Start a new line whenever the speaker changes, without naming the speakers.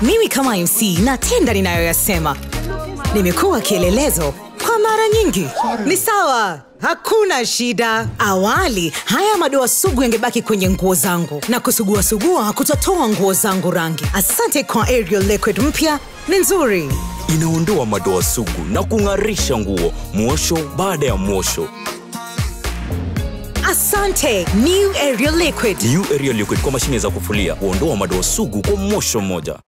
Mimi kama MC natenda ninayoyasema. Nimekuwa kielelezo kwa mara nyingi. Ni sawa, hakuna shida. Awali, haya madoa sugu yangebaki kwenye nguo zangu na kusugua kutotoa nguo zangu rangi. Asante kwa Ariel Liquid mpya, ni nzuri.
Inaondoa madoa sugu na kung'arisha nguo, mwosho baada ya mwosho.
Asante, New Ariel Liquid.
New Ariel Liquid kwa mashine za kufulia, huondoa madoa sugu kwa mwosho mmoja.